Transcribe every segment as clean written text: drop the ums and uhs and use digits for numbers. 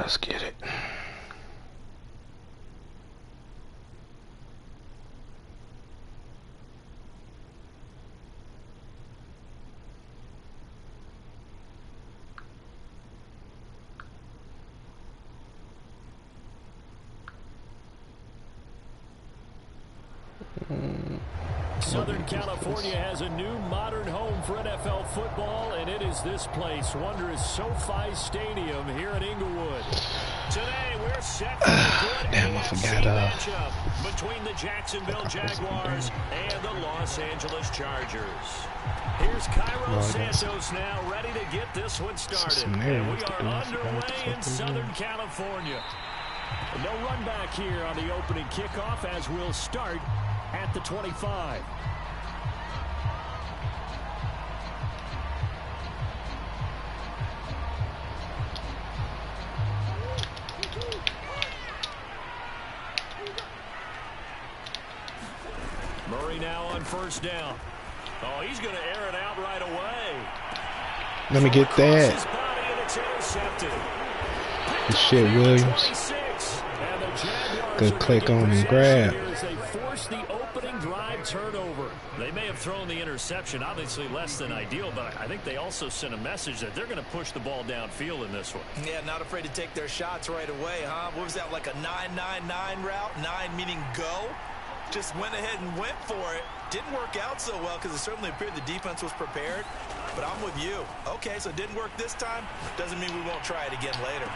Let's get it. Southern California has a new modern home for NFL football, and it is this place, wondrous SoFi Stadium here in Inglewood. Today, we're set for a good AFC matchup between the Jacksonville Jaguars and the Los Angeles Chargers. Here's Cairo Santos now, ready to get this one started. And we are underway in Southern California. No run back here on the opening kickoff as we'll start at the 25. Murray now on first down. Oh, he's going to air it out right away. Let me get that. Good shit, Williams. Good click on and grab. They force the opening drive turnover. They may have thrown the interception, obviously less than ideal, but I think they also sent a message that they're going to push the ball downfield in this one. Yeah, not afraid to take their shots right away, huh? What was that, like a 9-9-9 route? 9 meaning go? Just went ahead and went for it. Didn't work out so well because it certainly appeared the defense was prepared. But I'm with you. Okay, so it didn't work this time. Doesn't mean we won't try it again later.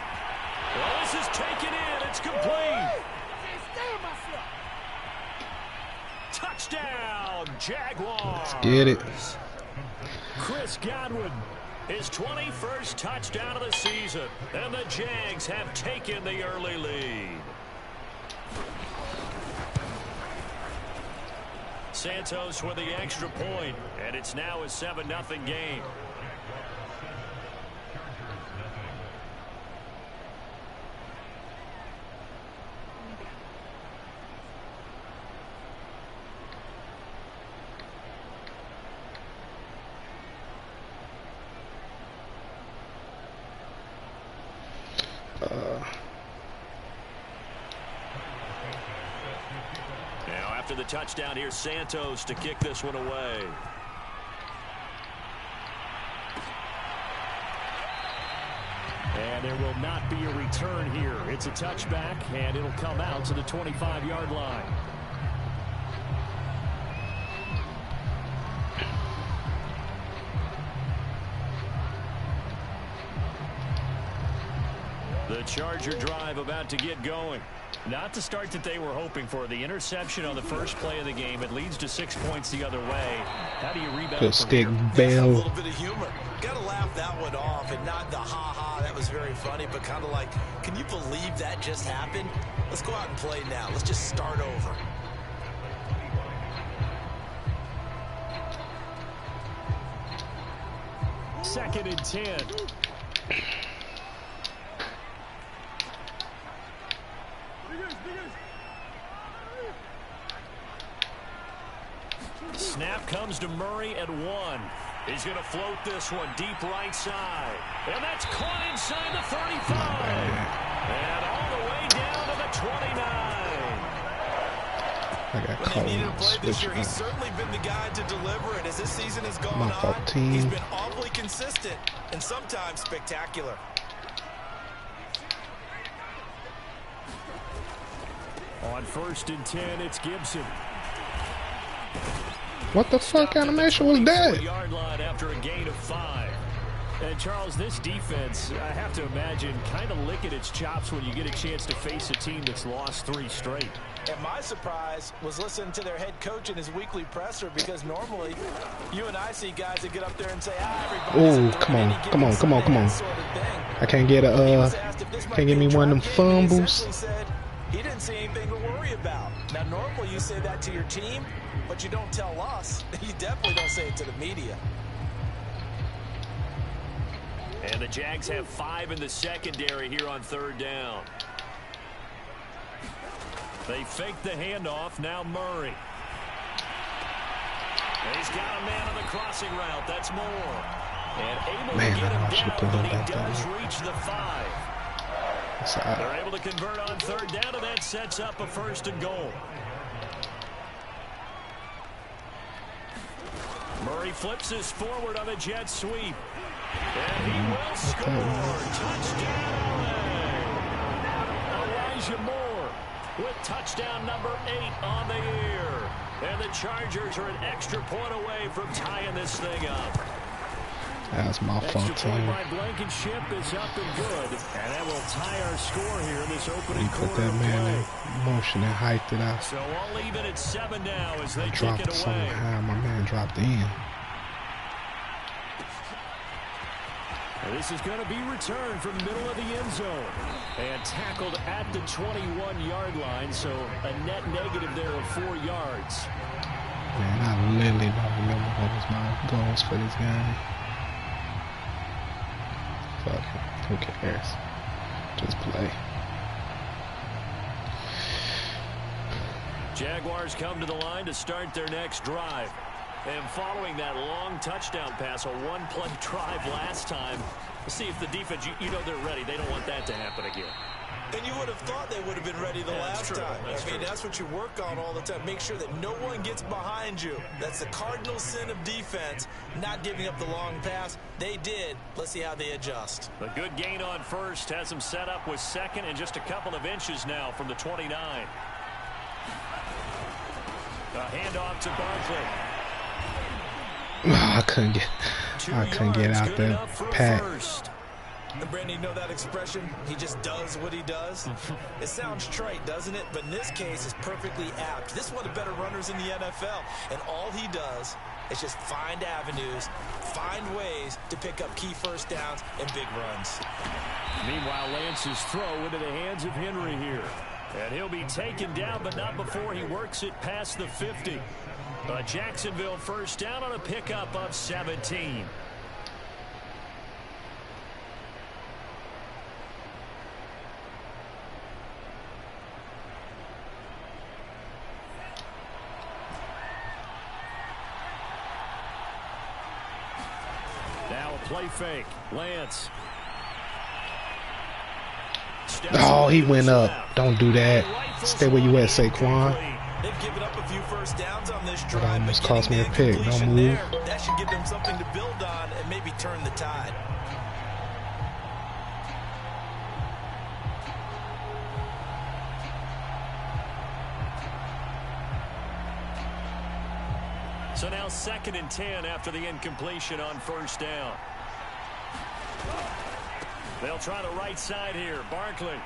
Well, this is taken in. It's complete. Touchdown, Jaguars. Let's get it. Chris Godwin, his 21st touchdown of the season. And the Jags have taken the early lead. Santos with the extra point, and it's now a 7-0 game. after the touchdown. Here's Santos to kick this one away. And there will not be a return here. It's a touchback, and it'll come out to the 25-yard line. The Charger drive about to get going. Not the start that they were hoping for. The interception on the first play of the game. It leads to 6 points the other way. How do you rebound from here? A little bit of humor. Got to laugh that one off and not the ha-ha. That was very funny, but kind of like, can you believe that just happened? Let's go out and play now. Let's just start over. Second and 10. Snap comes to Murray at 1. He's going to float this one deep right side. And that's caught inside the 35. And all the way down to the 29. I got when caught they needed on to play this year, switch. he's certainly been the guy to deliver it. As this season has gone My fault, on, team. he's been awfully consistent and sometimes spectacular. On 1st and 10, it's Gibson. What the fuck animation was that? Yard line after a gain of 5. And Charles, this defense, I have to imagine, kind of licking its chops when you get a chance to face a team that's lost 3 straight. And my surprise was listening to their head coach in his weekly presser, because normally you and I see guys that get up there and say, oh, come on. Sort of I can't get can't get me one of them fumbles. He didn't see anything to worry about. Now, normally you say that to your team, but you don't tell us. You definitely don't say it to the media. And the Jags have 5 in the secondary here on 3rd down. They fake the handoff. Now Murray. And he's got a man on the crossing route. That's Moore. And able to get him down, but he does reach the 5. They're able to convert on 3rd down, and that sets up a 1st and goal. Murray flips this forward on a jet sweep. And he will score. Touchdown. Elijah Moore with touchdown number 8 on the year. And the Chargers are an extra point away from tying this thing up. That's my fault, Extra point by Blankenship is up and good. And that will tie our score here in this opening He put quarter that of man play. in motion and hyped it out. So all even at 7 now as they kick Dropped it away. somehow. My man dropped in. And this is going to be returned from the middle of the end zone. And tackled at the 21-yard line, so a net negative there of 4 yards. Man, I literally don't remember what was my goals for this game. Fuck it. Who cares? Just play. Jaguars come to the line to start their next drive. And following that long touchdown pass, a one-play drive last time, let's see if the defense, you know they're ready. They don't want that to happen again. And you would have thought they would have been ready the last time. That's what you work on all the time. Make sure that no one gets behind you. That's the cardinal sin of defense, not giving up the long pass. They did. Let's see how they adjust. A good gain on 1st has them set up with 2nd and just a couple of inches now from the 29. A handoff to Barkley. I couldn't get out the pack. And Brandon, you know that expression? He just does what he does. It sounds trite, doesn't it? But in this case, it's perfectly apt. This is one of the better runners in the NFL. And all he does is just find avenues, find ways to pick up key 1st downs and big runs. Meanwhile, Lance's throw into the hands of Henry here. And he'll be taken down, but not before he works it past the 50. A Jacksonville 1st down on a pickup of 17. Now a play fake. Lance. Oh, he went up. Don't do that. Stay where you at, Saquon. They've given up a few first downs on this drive. That almost cost me a pick. Don't move. That should give them something to build on and maybe turn the tide. So now 2nd and 10 after the incompletion on first down. They'll try the right side here. Barkley.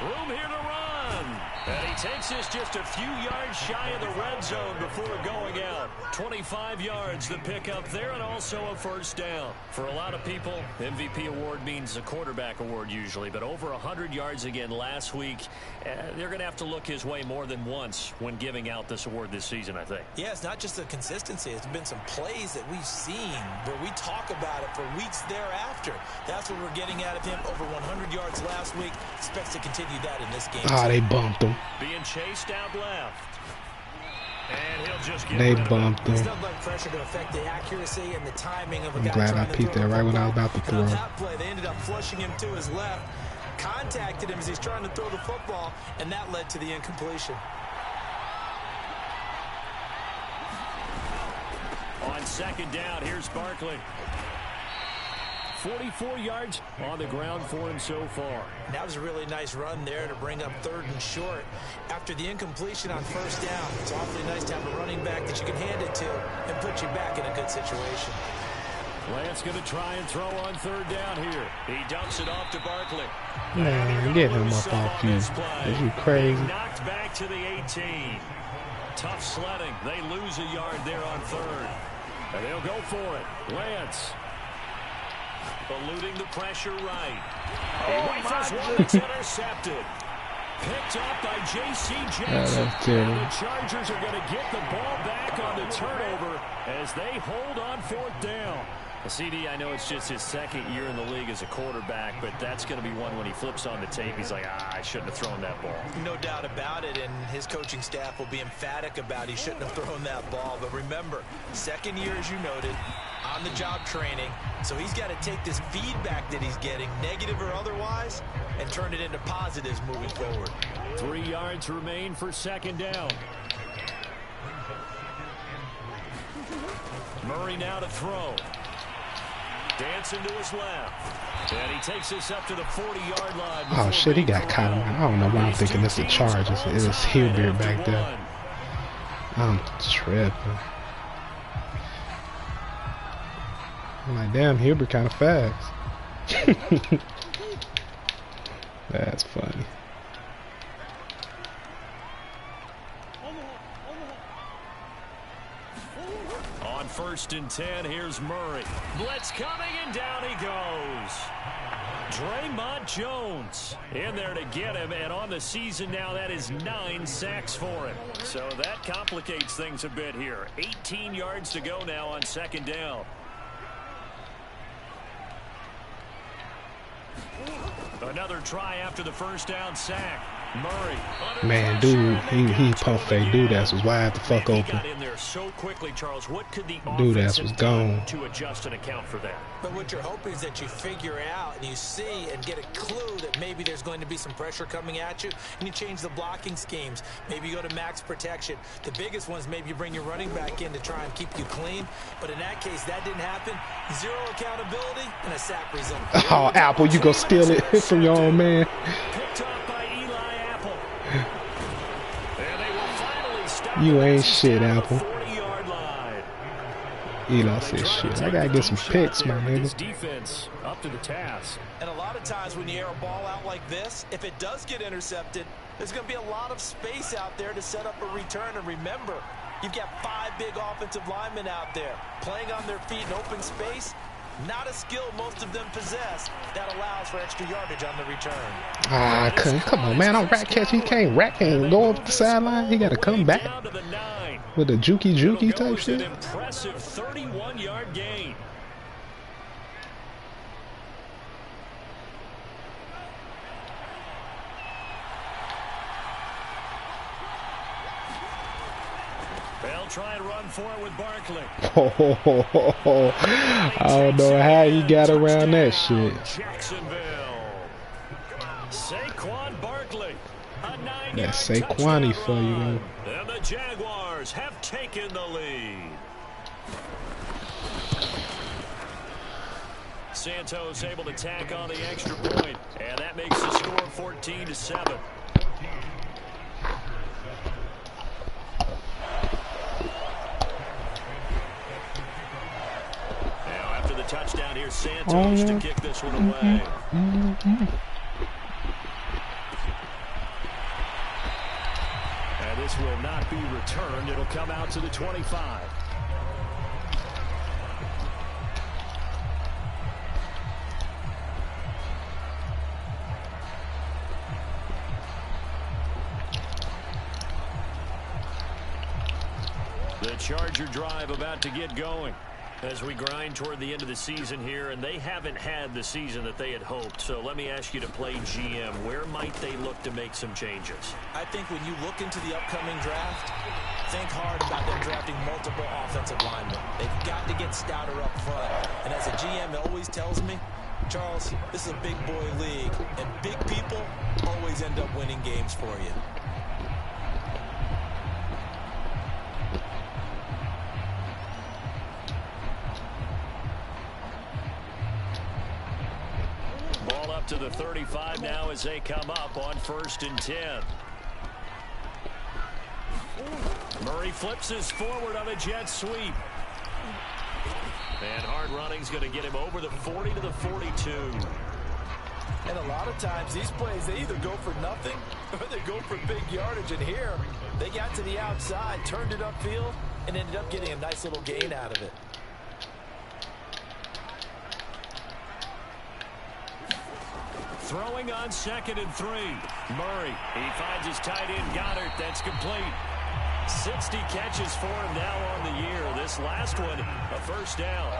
Room here to run. And he takes this just a few yards shy of the red zone before going out. 25 yards the pickup there, and also a first down. For a lot of people, MVP award means a quarterback award usually, but over 100 yards again last week. They're going to have to look his way more than once when giving out this award this season, I think. Yeah, it's not just the consistency. It's been some plays that we've seen where we talk about it for weeks thereafter. That's what we're getting out of him. Over 100 yards last week. Expects to continue that in this game. Ah, they bumped him. Being chased out left. And he'll just get They bumped him. Stuff like pressure can affect the accuracy and the timing of a I'm guy glad I trying to peeped throw that the right when I was football. about to And throw. on that play, they ended up flushing him to his left, contacted him as he's trying to throw the football, and that led to the incompletion. On 2nd down, here's Barkley. 44 yards on the ground for him so far. That was a really nice run there to bring up 3rd and short. After the incompletion on first down, it's awfully nice to have a running back that you can hand it to and put you back in a good situation. Lance going to try and throw on 3rd down here. He dumps it off to Barkley. Man, get him up off you. Is you crazy? Knocked back to the 18. Tough sledding. They lose a yard there on 3rd. And they'll go for it. Lance. Eluding the pressure right. He waits one that's intercepted. Picked up by J.C. Jackson. And the Chargers are going to get the ball back on the turnover as they hold on 4th down. CD, I know it's just his 2nd year in the league as a quarterback, but that's going to be one when he flips on the tape, he's like, I shouldn't have thrown that ball. No doubt about it, and his coaching staff will be emphatic about he shouldn't have thrown that ball. But remember, 2nd year, as you noted, on-the-job training, so he's got to take this feedback that he's getting, negative or otherwise, and turn it into positives moving forward. 3 yards remain for 2nd down. Murray now to throw. Dancing to his left. And he takes this up to the 40-yard line. Oh, shit, he got caught. I don't know why I'm thinking it's a charge. It's Hilbert back there. I'm tripping. I'm like, damn, Hilbert kind of fast. That's funny. On 1st and 10, here's Murray. Blitz coming, and down he goes. Draymond Jones in there to get him, and on the season now, that is 9 sacks for him. So that complicates things a bit here. 18 yards to go now on 2nd down. Another try after the first down sack. Murray. Man, dude, he pump fake. Dude, that was wide the fuck open. Got in there so quickly, Charles. What could the Dude, offense that was have done gone. to adjust and account for that? But what you're hoping is that you figure out and you see and get a clue that maybe there's going to be some pressure coming at you, and you change the blocking schemes. Maybe you go to max protection. The biggest ones, maybe you bring your running back in to try and keep you clean. But in that case, that didn't happen. 0 accountability and a sack result. Oh, Apple, you go steal it from your own man. Picked up by Eli Apple. And they will finally stop. You ain't shit, Apple. 40-yard line. Eli said, shit, I gotta get some picks, my This nigga. defense up to the task. And a lot of times when you air a ball out like this, if it does get intercepted, there's going to be a lot of space out there to set up a return. And remember, you've got 5 big offensive linemen out there playing on their feet in open space. Not a skill most of them possess that allows for extra yardage on the return. Ah, come on, man. On rat catch, he can't rack and go up the sideline. He got to come back with a jukey type shit. An impressive 31-yard gain. They'll try and run for it with Barkley. I don't know how he got around that shit. Jacksonville. Saquon Barkley. A 9-yard That's touchdown Saquon for you, run. though. And the Jaguars have taken the lead. Santos able to tack on the extra point, and that makes the score 14-7. Now after the touchdown, here's Santos to kick this one away. And this will not be returned. It'll come out to the 25. The Charger drive about to get going as we grind toward the end of the season here, and they haven't had the season that they had hoped. So let me ask you to play GM. Where might they look to make some changes? I think when you look into the upcoming draft, think hard about them drafting multiple offensive linemen. They've got to get stouter up front. And as a GM always tells me, Charles, this is a big boy league, and big people always end up winning games for you. Ball up to the 35 now as they come up on 1st and 10. Murray flips his forward on a jet sweep. And hard running's going to get him over the 40 to the 42. And a lot of times these plays, they either go for nothing or they go for big yardage. And here, they got to the outside, turned it upfield, and ended up getting a nice little gain out of it. Throwing on 2nd and 3. Murray, he finds his tight end Goddard. That's complete. 60 catches for him now on the year. This last one, a first down.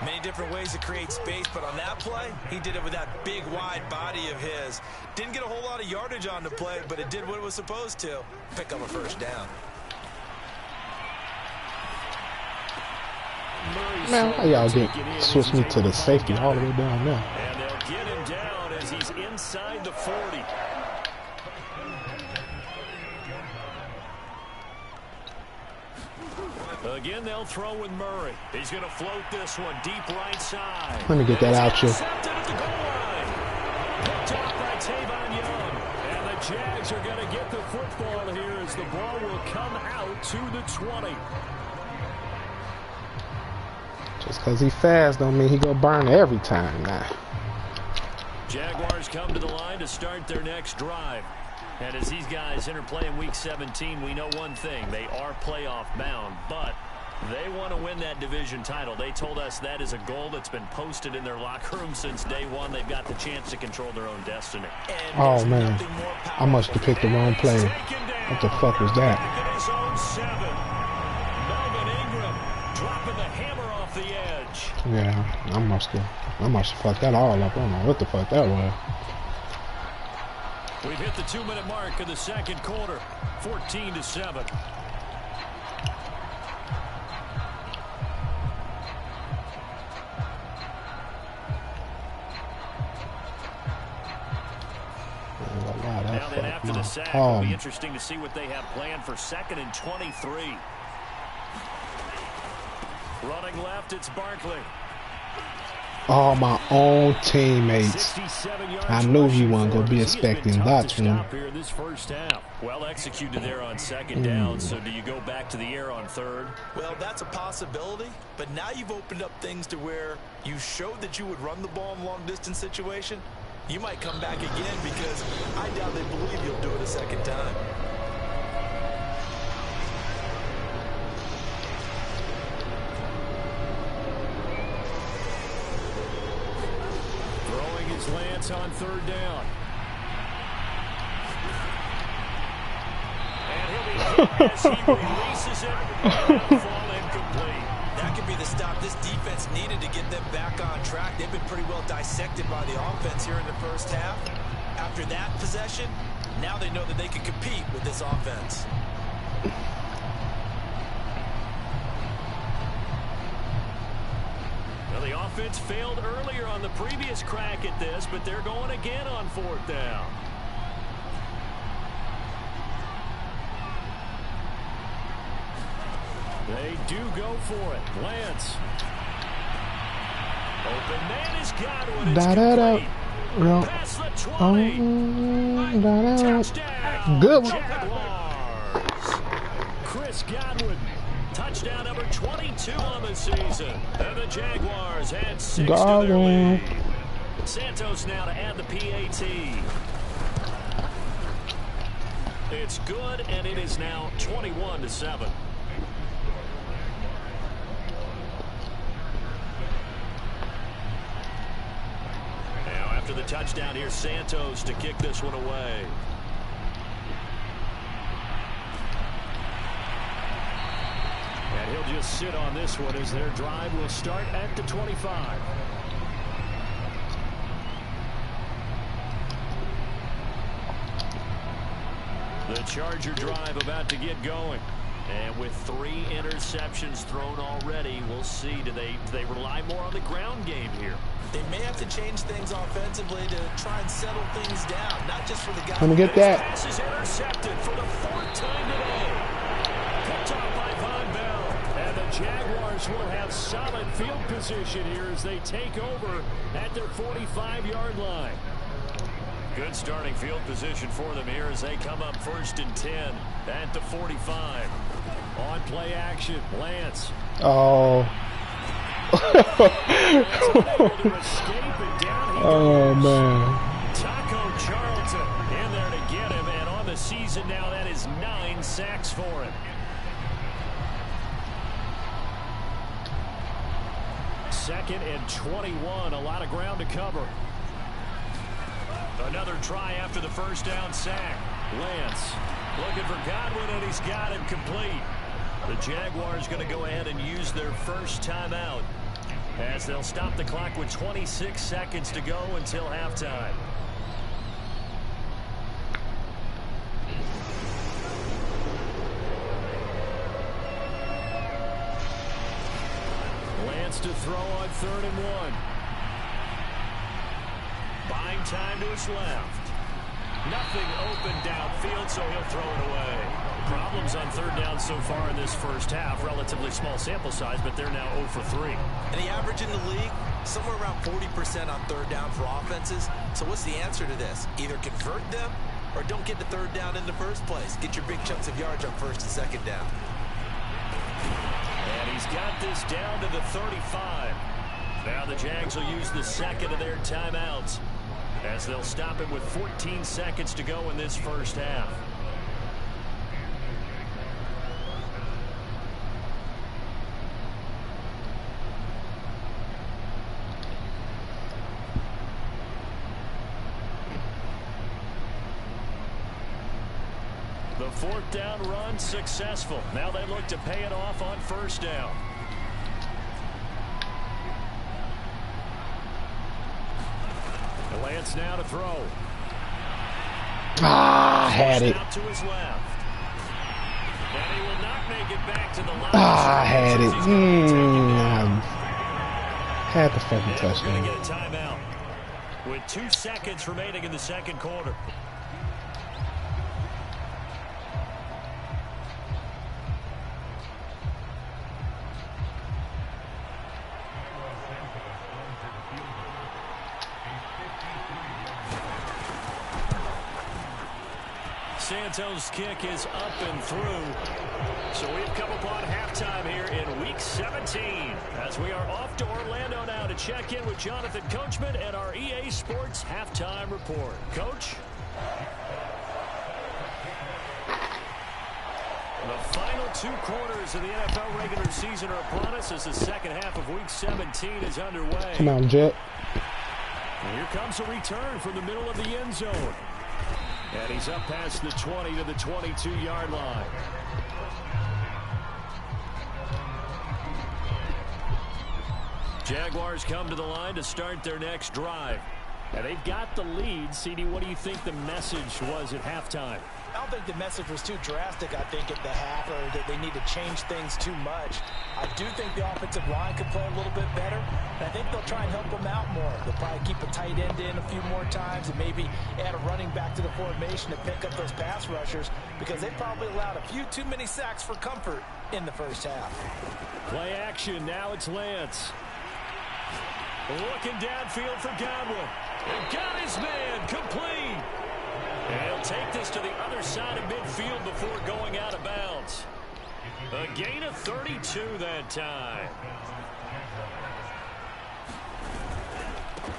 Many different ways to create space, but on that play, he did it with that big, wide body of his. Didn't get a whole lot of yardage on the play, but it did what it was supposed to. Pick up a first down. Man, how y'all get switch me to the safety all the way down there? And they'll get him down as he's inside the 40. Again, they'll throw with Murray. He's going to float this one deep right side. Let me get that out, you. Picked up by Tavon Young. And the Jags are going to get the football here as the ball will come out to the 20. Just because he fast don't mean he go burn every time now. Jaguars come to the line to start their next drive. And as these guys enter play in Week 17, we know one thing. They are playoff bound, but they want to win that division title. They told us that is a goal that's been posted in their locker room since day one. They've got the chance to control their own destiny. Oh, man. I must have picked the wrong play. What the fuck was that? Dropping the hammer off the edge. Yeah, I must have fucked that all up. I don't know what the fuck that was. We've hit the 2-minute mark of the second quarter, 14-7. Now then, after the sack, it'll be interesting to see what they have planned for 2nd and 23. Running left, it's Barkley. All my own teammates. I knew he wasn't going to be expecting that from him. This first half. Well executed there on 2nd down. So do you go back to the air on 3rd? Well, that's a possibility. But now you've opened up things to where you showed that you would run the ball in long-distance situation. You might come back again because I doubt they believe you'll do it a second time. Lance on 3rd down. And he'll be hit as he releases it. Fall incomplete. That could be the stop this defense needed to get them back on track. They've been pretty well dissected by the offense here in the first half. After that possession, now they know that they can compete with this offense. The offense failed earlier on the previous crack at this, but they're going again on 4th down. They do go for it. Lance. Open man is Godwin. It's complete. Past the 20. Touchdown. Good one. Jaguars. Chris Godwin. Touchdown number 22 on the season. And the Jaguars had 6 to their lead. Santos now to add the PAT. It's good, and it is now 21-7. Now after the touchdown, here's Santos to kick this one away. And he'll just sit on this one as their drive will start at the 25. The Charger drive about to get going. And with 3 interceptions thrown already, we'll see. Do they rely more on the ground game here? They may have to change things offensively to try and settle things down, not just for the guy. Let me get that. Pass is intercepted for the 4th time today. Picked off by Von Bell. And the Jaguars will have solid field position here as they take over at their 45-yard line. Good starting field position for them here as they come up 1st and 10 at the 45. On play action, Lance. Oh. Oh, man. Taco Charlton in there to get him, and on the season now, that is 9 sacks for him. Second and 21, a lot of ground to cover. Another try after the first down sack. Lance looking for Godwin, and he's got him complete. The Jaguars going to go ahead and use their first timeout as they'll stop the clock with 26 seconds to go until halftime. Lance to throw on 3rd and 1. Buying time to his left. Nothing open downfield, so he'll throw it away. Problems on 3rd down so far in this first half. Relatively small sample size, but they're now 0 for 3. And the average in the league, somewhere around 40% on 3rd down for offenses. So what's the answer to this? Either convert them or don't get the 3rd down in the first place. Get your big chunks of yards on 1st and 2nd down. And he's got this down to the 35. Now the Jags will use the second of their timeouts as they'll stop it with 14 seconds to go in this first half. The 4th down run successful. Now they look to pay it off on 1st down. Lance now to throw. Ah, had it. Out to his left. And he will not make it back to the line. Ah, had it. Had the fucking touchdown. Going to get a timeout with 2 seconds remaining in the 2nd quarter. Santos' kick is up and through. So we've come upon halftime here in Week 17 as we are off to Orlando now to check in with Jonathan Coachman and our EA Sports Halftime Report. Coach? The final 2 quarters of the NFL regular season are upon us as the second half of Week 17 is underway. Come on, Jet. And here comes a return from the middle of the end zone. And he's up past the 20 to the 22-yard line. Jaguars come to the line to start their next drive. And they've got the lead. CD, what do you think the message was at halftime? I'll think the message was too drastic, I think, at the half, or that they need to change things too much. I do think the offensive line could play a little bit better, and I think they'll try and help them out more. They'll probably keep a tight end in a few more times and maybe add a running back to the formation to pick up those pass rushers, because they probably allowed a few too many sacks for comfort in the first half. Play action. Now it's Lance. Looking downfield for Godwin. And got his man complete. And he'll take this to the other side of midfield before going out of bounds. A gain of 32 that time.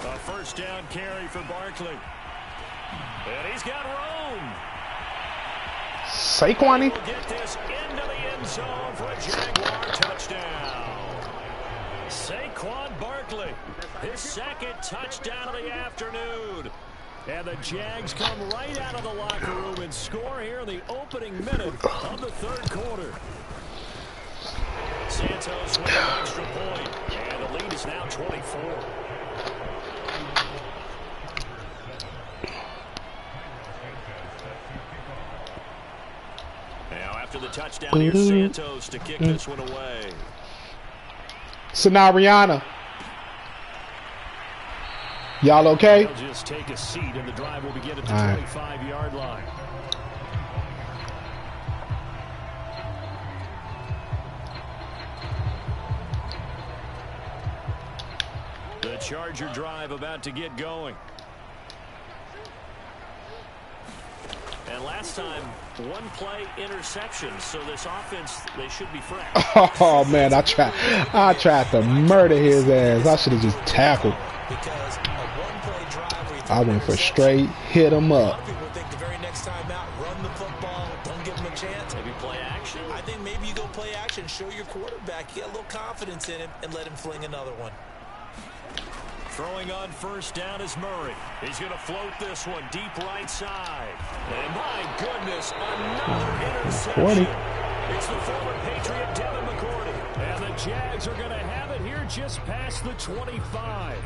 A first down carry for Barkley. And he's got room. Saquon. We'll get this into the end zone for a Jaguar touchdown. Saquon Barkley, his second touchdown of the afternoon. And the Jags come right out of the locker room and score here in the opening minute of the third quarter. Santos with an extra point, and the lead is now 24. Now after the touchdown, here's Santos to kick this one away. Scenariana. Y'all okay? They'll just take a seat, and the drive will begin at the 25-yard line. The Charger drive about to get going. And last time, one play interception, so this offense, they should be fresh. Oh man, I tried to murder his ass. I should have just tackled. Because a one-play drive where you I went for straight, hit him a lot up. of people think the very next time out, run the football, don't give him a chance. Maybe play action. I think maybe you go play action, show your quarterback, get a little confidence in him, and let him fling another one. Throwing on first down is Murray. He's going to float this one deep right side. And my goodness, another interception. It's the former Patriot Devin McCourty. And the Jags are going to have it here just past the 25.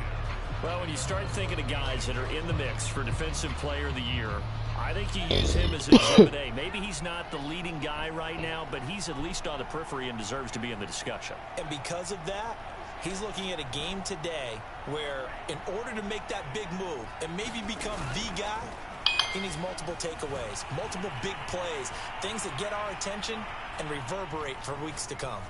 Well, when you start thinking of guys that are in the mix for Defensive Player of the Year, I think you use him as Exhibit A. Maybe he's not the leading guy right now, but he's at least on the periphery and deserves to be in the discussion. And because of that, he's looking at a game today where in order to make that big move and maybe become the guy, he needs multiple takeaways, multiple big plays, things that get our attention and reverberate for weeks to come.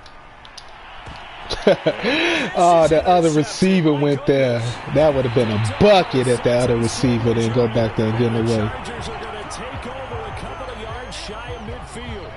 Oh, the other receiver went there. That would have been a bucket if the other receiver didn't go back there and get in the way. Chargers are going to take over a couple of yards shy of midfield.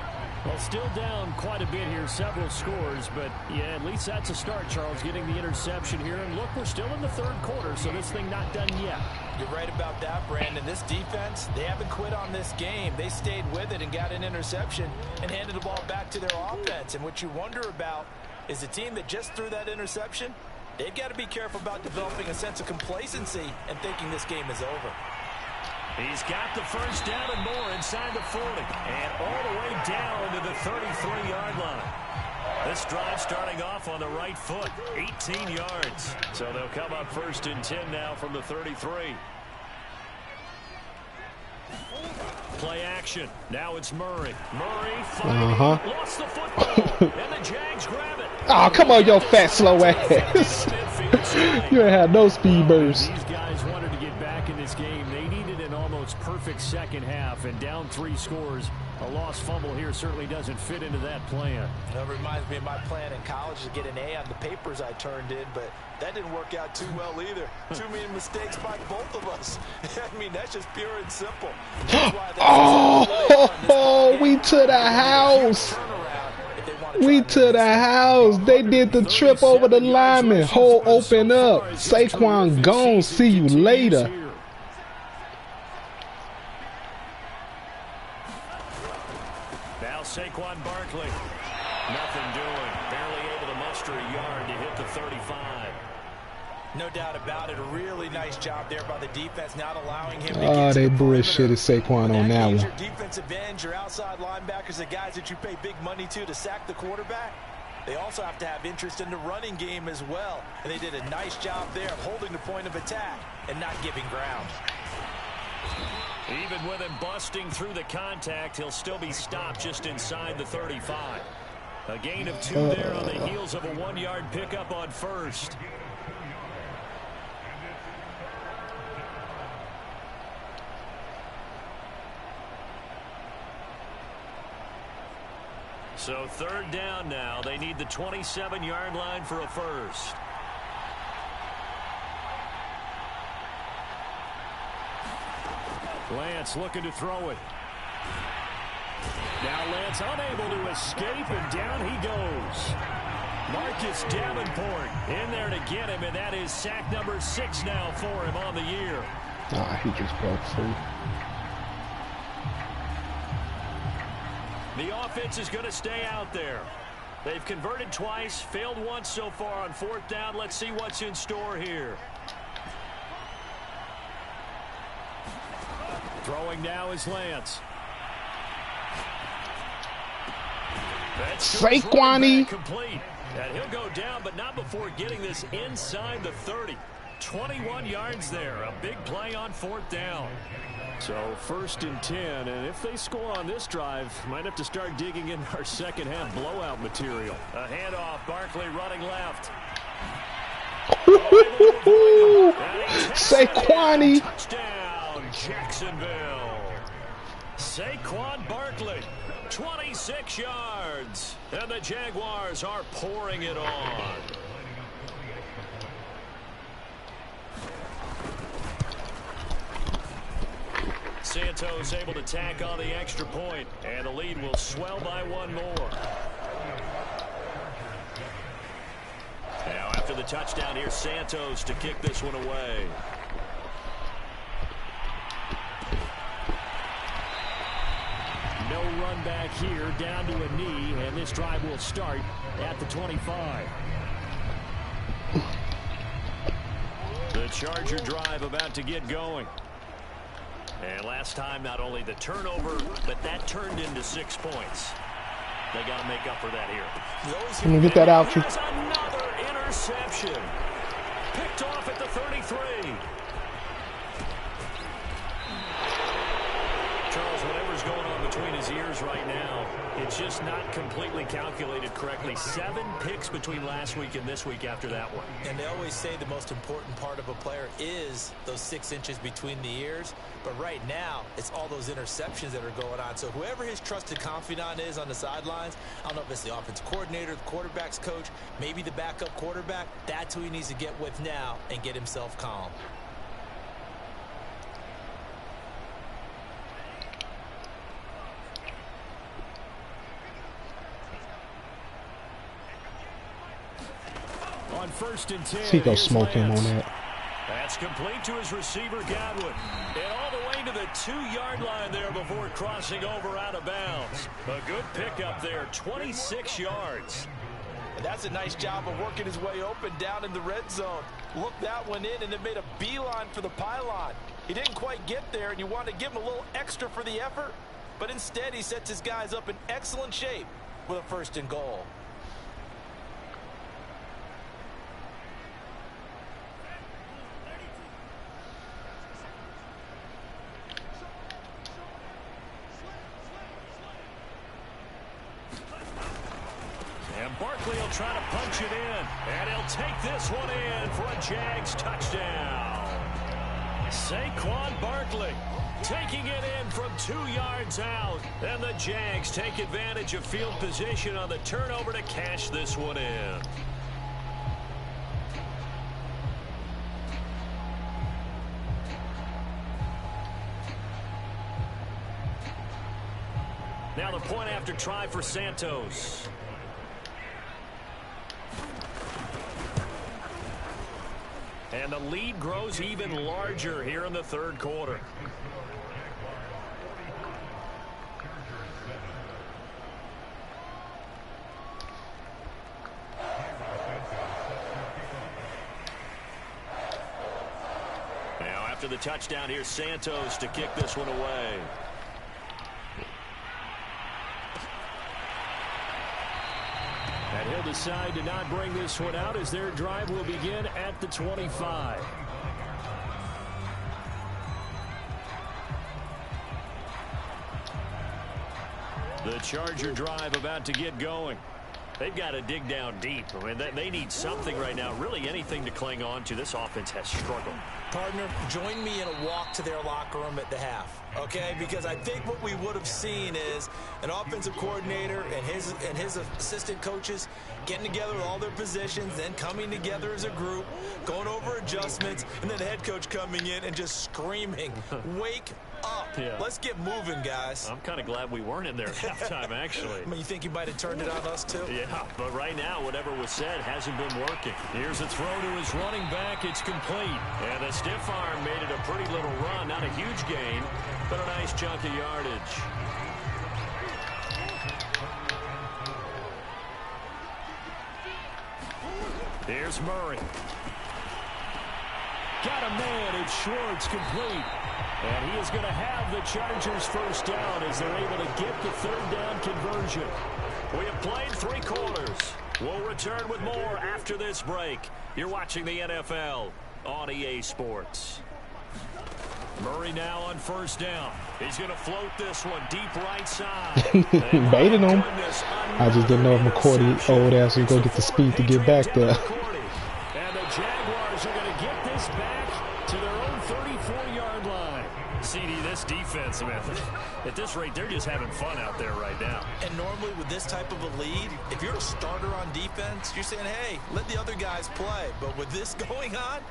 Well, still down quite a bit here, several scores, but yeah, at least that's a start, Charles, getting the interception here. And look, we're still in the third quarter, so this thing not done yet. You're right about that, Brandon. This defense, they haven't quit on this game. They stayed with it and got an interception and handed the ball back to their offense. And what you wonder about is the team that just threw that interception, they've got to be careful about developing a sense of complacency and thinking this game is over. He's got the first down and more inside the 40 and all the way down to the 33-yard line. This drive starting off on the right foot, 18 yards. So they'll come up first and 10 now from the 33. Play action. Now it's Murray. Murray fighting. Lost the football. And the Jags grab it. Oh, come on, yo fat slow ass. You ain't had no speed burst. These guys wanted to get back in this game. They needed an almost perfect second half, and down 3 scores. A lost fumble here certainly doesn't fit into that plan. That reminds me of my plan in college to get an A on the papers I turned in, but that didn't work out too well either. Too many mistakes by both of us. I mean, that's just pure and simple. Oh, we to the house. We to the house. They did the trip over the lineman. Hole open up. Saquon gone. See you later. Now Saquon Barkley. Nothing doing. Barely able to muster a yard to hit the 35. No doubt about it. A really nice job there by the defense, not allowing him to Oh, they bullshitted Saquon on that one. Your defensive ends, your outside linebackers, the guys that you pay big money to sack the quarterback. They also have to have interest in the running game as well. And they did a nice job there of holding the point of attack and not giving ground. Even with him busting through the contact, he'll still be stopped just inside the 35. A gain of 2 there on the heels of a 1-yard pickup on first. So 3rd down now. They need the 27-yard line for a first. Lance looking to throw it. Now Lance unable to escape, and down he goes. Marcus Davenport in there to get him, and that is sack number 6 now for him on the year. He just broke free. The offense is going to stay out there. They've converted twice, failed once so far on 4th down. Let's see what's in store here. Throwing now is Lance. Saquon complete. And he'll go down, but not before getting this inside the 30. 21 yards there. A big play on 4th down. So 1st and 10, and if they score on this drive, might have to start digging in our second half blowout material. A handoff, Barkley running left. Saquon. Touchdown, Jacksonville. Saquon Barkley, 26 yards, and the Jaguars are pouring it on. Santos able to tack on the extra point, and the lead will swell by 1 more. Now after the touchdown, here's Santos to kick this one away. No run back here, down to a knee, and this drive will start at the 25. The Charger drive about to get going. And last time, not only the turnover, but that turned into 6 points. They got to make up for that here. Let me get that out. Here's another interception. Picked off at the 33. Charles, whatever's going on between his ears right now, it's just not completely calculated correctly. 7 picks between last week and this week after that one. And they always say the most important part of a player is those 6 inches between the ears. But right now, it's all those interceptions that are going on. So whoever his trusted confidant is on the sidelines, I don't know if it's the offensive coordinator, the quarterback's coach, maybe the backup quarterback, that's who he needs to get with now and get himself calm. On 1st and 10, he go smoke him on that. That's complete to his receiver, Godwin. And all the way to the 2-yard line there before crossing over out of bounds. A good pickup there, 26 yards. And that's a nice job of working his way open down in the red zone. Looked that one in and then made a beeline for the pylon. He didn't quite get there, and you want to give him a little extra for the effort. But instead, he sets his guys up in excellent shape with a 1st and goal. Barkley will try to punch it in, and he'll take this one in for a Jags touchdown. Saquon Barkley taking it in from 2 yards out, and the Jags take advantage of field position on the turnover to cash this one in. Now the point after try for Santos. And the lead grows even larger here in the 3rd quarter. Now after the touchdown, here's Santos to kick this one away. And he'll decide to not bring this one out as their drive will begin at the 25. The Charger drive about to get going. They've got to dig down deep. I mean, they need something right now, really anything to cling on to. This offense has struggled. Partner, join me in a walk to their locker room at the half, okay? Because I think what we would have seen is an offensive coordinator and his assistant coaches getting together with all their positions, then coming together as a group, going over adjustments, and then the head coach coming in and just screaming, wake up. Yeah. Let's get moving, guys. I'm kind of glad we weren't in there at halftime, actually. I mean, you think you might have turned it on us, too? Yeah, but right now, whatever was said hasn't been working. Here's a throw to his running back. It's complete. And the stiff arm made it a pretty little run. Not a huge gain, but a nice chunk of yardage. Here's Murray. Got a man. It's Schwartz, complete. And he is going to have the Chargers first down as they're able to get the third down conversion. We have played 3 quarters. We'll return with more after this break. You're watching the NFL on EA Sports. Murray now on first down. He's going to float this one deep right side. Baited him. I just didn't know if McCourty old ass was going to get the speed to get back there. And the Jaguars are going to get this back to their own 34-yard line. CD, this defense, man, at this rate, they're just having fun out there right now. And normally with this type of a lead, if you're a starter on defense, you're saying, hey, let the other guys play. But with this going on,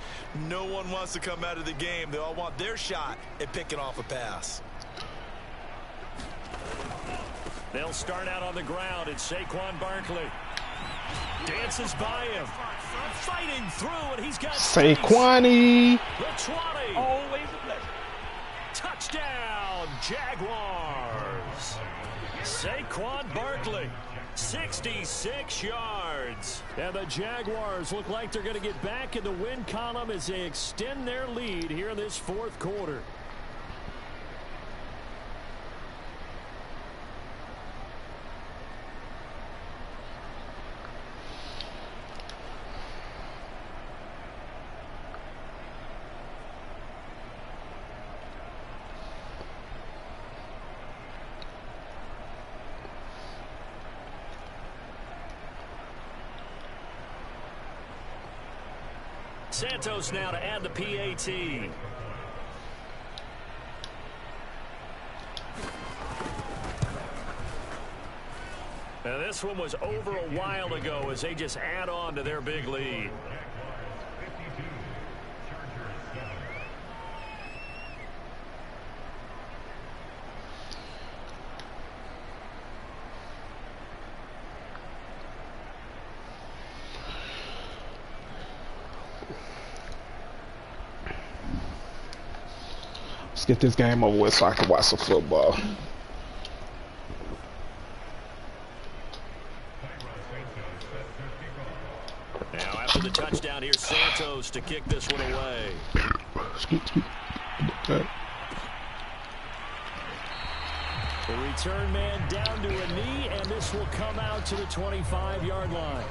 no one wants to come out of the game. They all want their shot at picking off a pass. They'll start out on the ground. It's Saquon Barkley. Dances by him. Fighting through, and he's got Saquon-y. The 20. Always a pleasure. Touchdown, Jaguars. Saquon Barkley, 66 yards. And the Jaguars look like they're going to get back in the win column as they extend their lead here in this fourth quarter. Santos now to add the PAT. Now this one was over a while ago as they just add on to their big lead. Let's get this game over with so I can watch some football. Now after the touchdown, here's Santos to kick this one away. The return man down to a knee, and this will come out to the 25-yard line.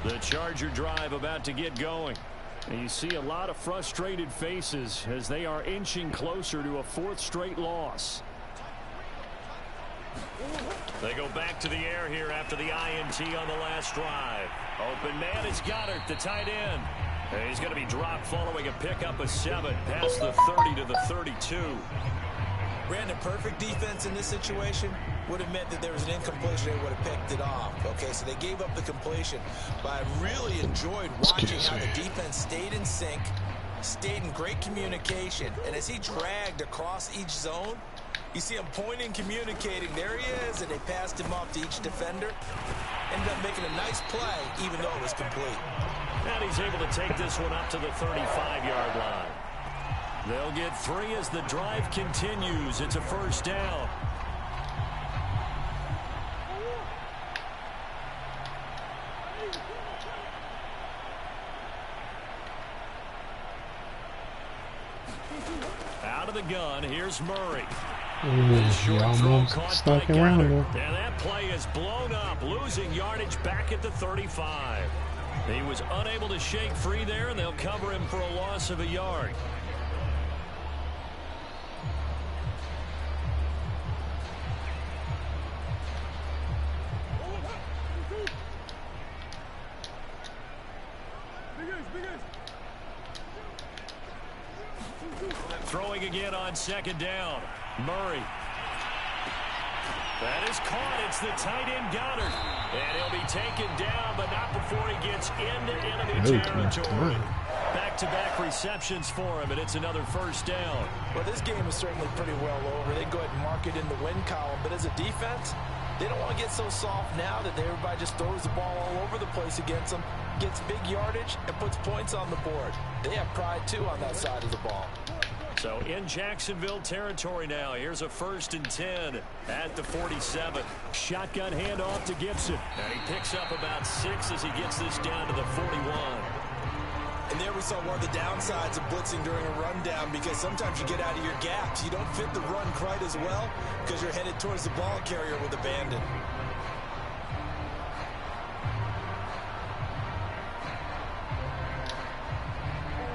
The Charger drive about to get going. And you see a lot of frustrated faces as they are inching closer to a 4th straight loss. They go back to the air here after the INT on the last drive. Open man is Goddard, the tight end. And he's going to be dropped following a pickup of 7 past the 30 to the 32. Brandon, perfect defense in this situation would have meant that there was an incompletion. They would have picked it off. Okay, so they gave up the completion. But I really enjoyed watching how the defense stayed in sync, stayed in great communication. And as he dragged across each zone, you see him pointing, communicating. There he is, and they passed him off to each defender. Ended up making a nice play, even though it was complete. And he's able to take this one up to the 35-yard line. They'll get 3 as the drive continues. It's a first down. Out of the gun, here's Murray. He almost stuck around there. And that play is blown up, losing yardage back at the 35. He was unable to shake free there, and they'll cover him for a loss of a yard. Throwing again on second down. Murray. That is caught. It's the tight end Goddard. And he'll be taken down, but not before he gets into enemy territory. Back-to-back receptions for him, and it's another first down. Well, this game is certainly pretty well over. They go ahead and mark it in the win column, but as a defense, they don't want to get so soft now that everybody just throws the ball all over the place against them, gets big yardage, and puts points on the board. They have pride, too, on that side of the ball. So in Jacksonville territory now. Here's a 1st and 10 at the 47. Shotgun handoff to Gibson. And he picks up about 6 as he gets this down to the 41. And there we saw one of the downsides of blitzing during a rundown, because sometimes you get out of your gaps. You don't fit the run quite as well because you're headed towards the ball carrier with abandon.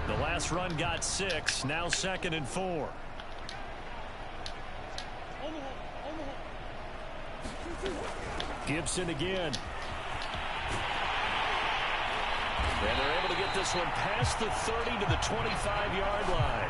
The last run got 6. Now 2nd and 4. Gibson again. And they're able to get this one past the 30 to the 25-yard line.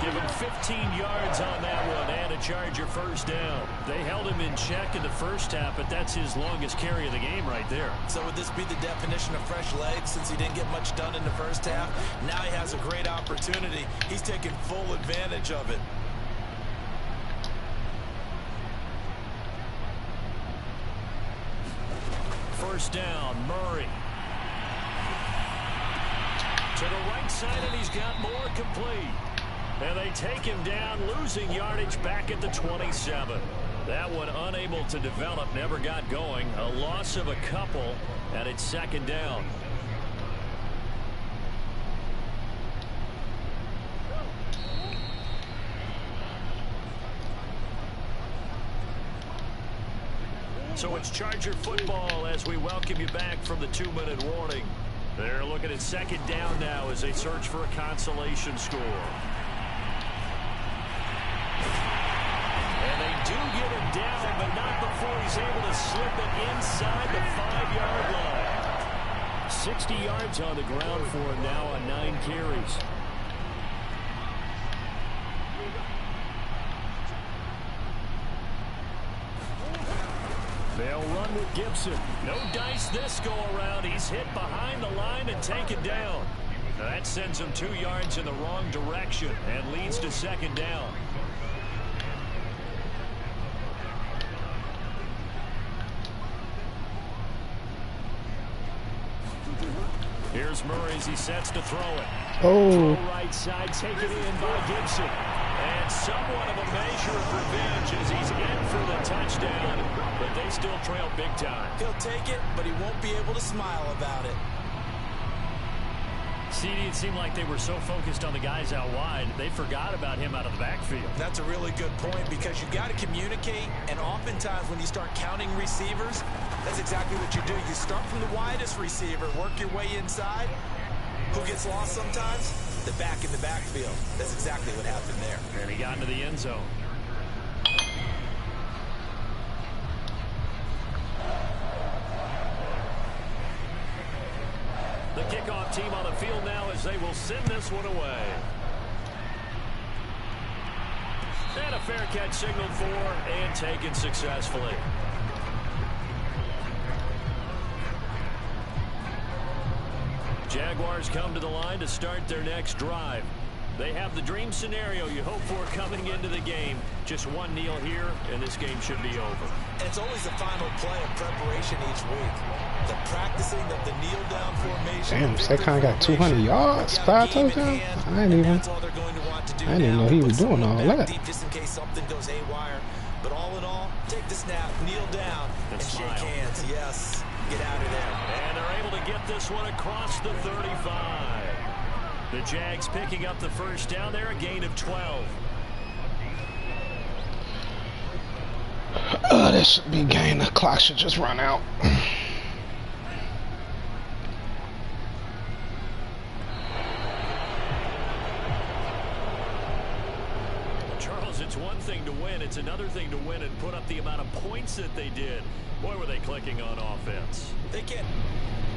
Give him 15 yards on that one and a Charger first down. They held him in check in the first half, but that's his longest carry of the game right there. So would this be the definition of fresh legs since he didn't get much done in the first half? Now he has a great opportunity. He's taking full advantage of it. First down, Murray. To the right side, and he's got more complete. And they take him down, losing yardage back at the 27. That one unable to develop, never got going. A loss of a couple, and it's 2nd down. So it's Charger football as we welcome you back from the 2-minute warning. They're looking at 2nd down now as they search for a consolation score. And they do get him down, but not before he's able to slip it inside the 5-yard line. 60 yards on the ground for him now on 9 carries. They'll run with Gibson. No dice this go-around. He's hit behind the line and taken down. Now that sends him 2 yards in the wrong direction and leads to 2nd down. Here's Murray as he sets to throw it. Oh. Throw right side, taken in by Gibson. And somewhat of a measure of revenge as he's in for the touchdown. But they still trail big time. He'll take it, but he won't be able to smile about it. CD, it seemed like they were so focused on the guys out wide, they forgot about him out of the backfield. That's a really good point, because you've got to communicate, and oftentimes when you start counting receivers, that's exactly what you do. You start from the widest receiver, work your way inside. Who gets lost sometimes? The back in the backfield. That's exactly what happened there. And he got into the end zone. The kickoff team on the field now as they will send this one away. And a fair catch signaled for and taken successfully. Jaguars come to the line to start their next drive. They have the dream scenario you hope for coming into the game. Just one kneel here, and this game should be over. And it's always the final play of preparation each week. The practicing of the kneel-down formation. Damn, Saquon got 200 yards, 5 touchdowns. I didn't even know he was doing all that. Just in case something goes haywire. But all in all, take the snap, kneel down, and shake hands. Yes, get out of there. And they're able to get this one across the 35. The Jags picking up the first down there, a gain of 12. that should be game. The clock should just run out. Charles, it's one thing to win. It's another thing to win and put up the amount of points that they did. Boy, were they clicking on offense. They can't